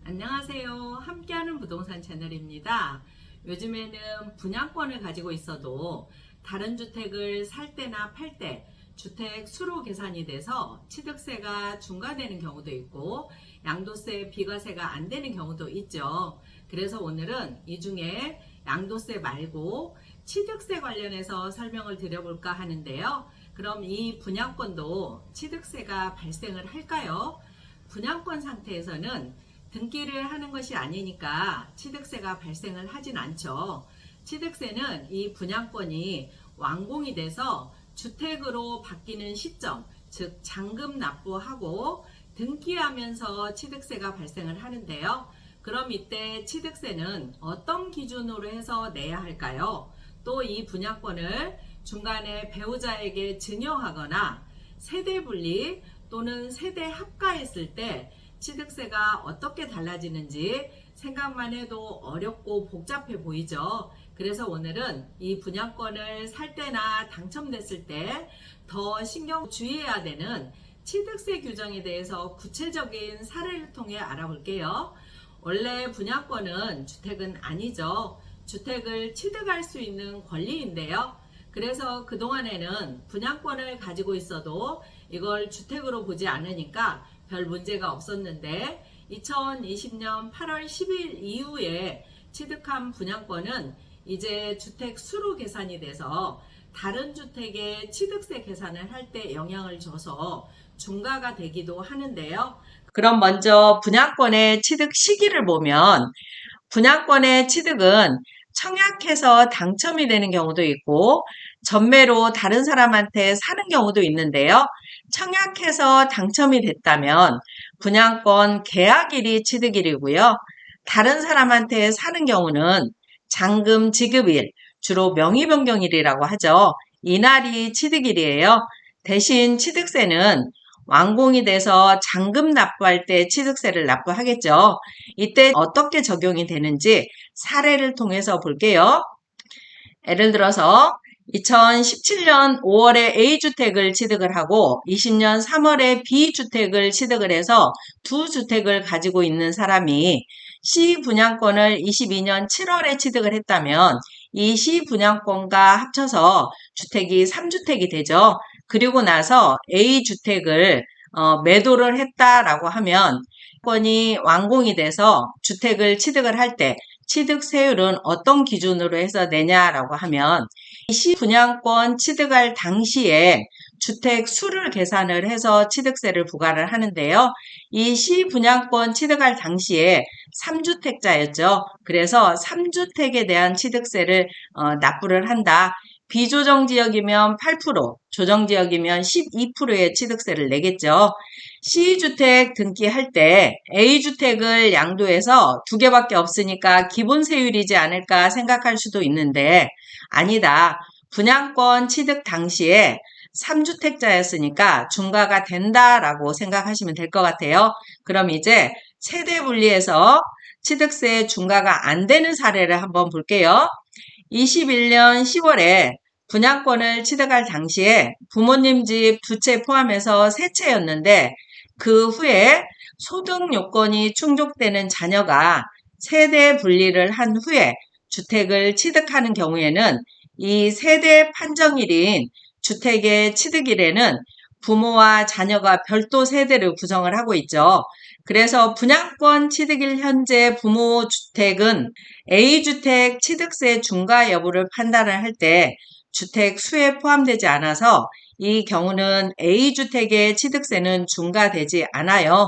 안녕하세요. 함께하는 부동산 채널입니다. 요즘에는 분양권을 가지고 있어도 다른 주택을 살 때나 팔 때 주택 수로 계산이 돼서 취득세가 중과되는 경우도 있고 양도세, 비과세가 안 되는 경우도 있죠. 그래서 오늘은 이 중에 양도세 말고 취득세 관련해서 설명을 드려볼까 하는데요. 그럼 이 분양권도 취득세가 발생을 할까요? 분양권 상태에서는 등기를 하는 것이 아니니까 취득세가 발생을 하진 않죠. 취득세는 이 분양권이 완공이 돼서 주택으로 바뀌는 시점, 즉 잔금 납부하고 등기하면서 취득세가 발생을 하는데요. 그럼 이때 취득세는 어떤 기준으로 해서 내야 할까요? 또 이 분양권을 중간에 배우자에게 증여하거나 세대 분리 또는 세대 합가했을 때 취득세가 어떻게 달라지는지 생각만 해도 어렵고 복잡해 보이죠. 그래서 오늘은 이 분양권을 살 때나 당첨됐을 때 더 신경 주의해야 되는 취득세 규정에 대해서 구체적인 사례를 통해 알아볼게요. 원래 분양권은 주택은 아니죠. 주택을 취득할 수 있는 권리인데요. 그래서 그동안에는 분양권을 가지고 있어도 이걸 주택으로 보지 않으니까 별 문제가 없었는데 2020년 8월 10일 이후에 취득한 분양권은 이제 주택 수로 계산이 돼서 다른 주택의 취득세 계산을 할 때 영향을 줘서 중과가 되기도 하는데요. 그럼 먼저 분양권의 취득 시기를 보면 분양권의 취득은 청약해서 당첨이 되는 경우도 있고 전매로 다른 사람한테 사는 경우도 있는데요. 청약해서 당첨이 됐다면 분양권 계약일이 취득일이고요. 다른 사람한테 사는 경우는 잔금 지급일, 주로 명의변경일이라고 하죠. 이날이 취득일이에요. 대신 취득세는 완공이 돼서 잔금 납부할 때 취득세를 납부하겠죠. 이때 어떻게 적용이 되는지 사례를 통해서 볼게요. 예를 들어서 2017년 5월에 A주택을 취득을 하고 20년 3월에 B주택을 취득을 해서 두 주택을 가지고 있는 사람이 C분양권을 22년 7월에 취득을 했다면 이 C분양권과 합쳐서 주택이 3주택이 되죠. 그리고 나서 A주택을 매도를 했다라고 하면 분양권이 완공이 돼서 주택을 취득을 할 때 취득세율은 어떤 기준으로 해서 내냐라고 하면 이 C분양권 취득할 당시에 주택 수를 계산을 해서 취득세를 부과를 하는데요. 이 C분양권 취득할 당시에 3주택자였죠. 그래서 3주택에 대한 취득세를 납부를 한다. 비조정지역이면 8%, 조정지역이면 12%의 취득세를 내겠죠. C주택 등기할 때 A주택을 양도해서 두 개밖에 없으니까 기본세율이지 않을까 생각할 수도 있는데 아니다. 분양권 취득 당시에 3주택자였으니까 중과가 된다라고 생각하시면 될 것 같아요. 그럼 이제 세대 분리해서 취득세 중과가 안 되는 사례를 한번 볼게요. 21년 10월에 분양권을 취득할 당시에 부모님 집 두 채 포함해서 세 채였는데 그 후에 소득 요건이 충족되는 자녀가 세대 분리를 한 후에 주택을 취득하는 경우에는 이 세대 판정일인 주택의 취득일에는 부모와 자녀가 별도 세대를 구성을 하고 있죠. 그래서 분양권 취득일 현재 부모 주택은 A주택 취득세 중과 여부를 판단을 할 때 주택 수에 포함되지 않아서 이 경우는 A주택의 취득세는 중과되지 않아요.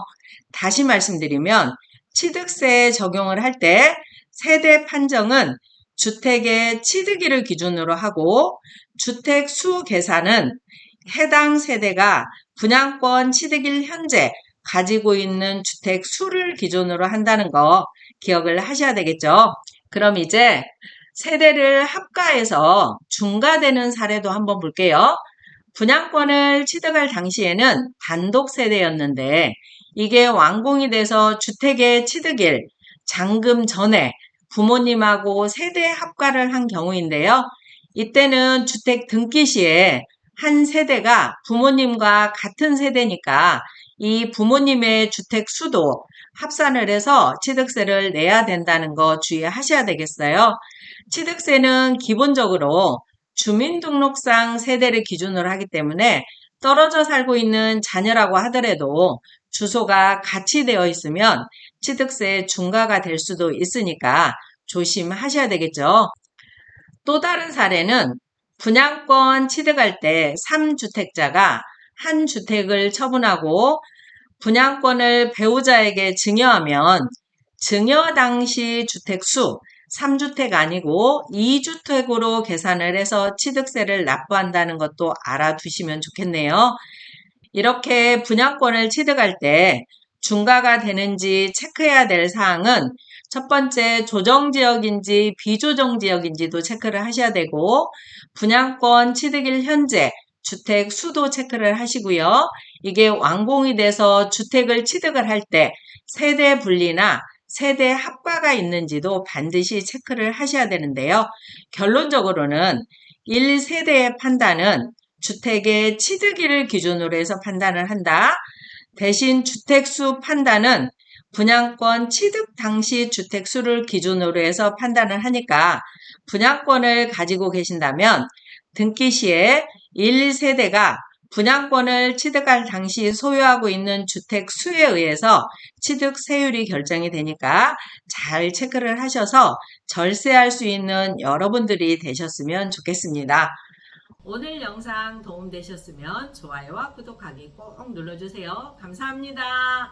다시 말씀드리면 취득세 적용을 할 때 세대 판정은 주택의 취득일을 기준으로 하고 주택 수 계산은 해당 세대가 분양권 취득일 현재 가지고 있는 주택 수를 기준으로 한다는 거 기억을 하셔야 되겠죠. 그럼 이제 세대를 합가해서 중과되는 사례도 한번 볼게요. 분양권을 취득할 당시에는 단독 세대였는데 이게 완공이 돼서 주택의 취득일, 잔금 전에 부모님하고 세대 합가를 한 경우인데요. 이때는 주택 등기 시에 한 세대가 부모님과 같은 세대니까 이 부모님의 주택 수도 합산을 해서 취득세를 내야 된다는 거 주의하셔야 되겠어요. 취득세는 기본적으로 주민등록상 세대를 기준으로 하기 때문에 떨어져 살고 있는 자녀라고 하더라도 주소가 같이 되어 있으면 취득세 중과가 될 수도 있으니까 조심하셔야 되겠죠. 또 다른 사례는 분양권 취득할 때 3주택자가 한 주택을 처분하고 분양권을 배우자에게 증여하면 증여 당시 주택수 3주택 아니고 2주택으로 계산을 해서 취득세를 납부한다는 것도 알아두시면 좋겠네요. 이렇게 분양권을 취득할 때 중과가 되는지 체크해야 될 사항은 첫 번째 조정지역인지 비조정지역인지도 체크를 하셔야 되고 분양권 취득일 현재 주택 수도 체크를 하시고요. 이게 완공이 돼서 주택을 취득을 할 때 세대 분리나 세대 합과가 있는지도 반드시 체크를 하셔야 되는데요. 결론적으로는 1세대의 판단은 주택의 취득일을 기준으로 해서 판단을 한다. 대신 주택수 판단은 분양권 취득 당시 주택수를 기준으로 해서 판단을 하니까 분양권을 가지고 계신다면 등기 시에 1세대가 분양권을 취득할 당시 소유하고 있는 주택 수에 의해서 취득세율이 결정이 되니까 잘 체크를 하셔서 절세할 수 있는 여러분들이 되셨으면 좋겠습니다. 오늘 영상 도움되셨으면 좋아요와 구독하기 꼭 눌러주세요. 감사합니다.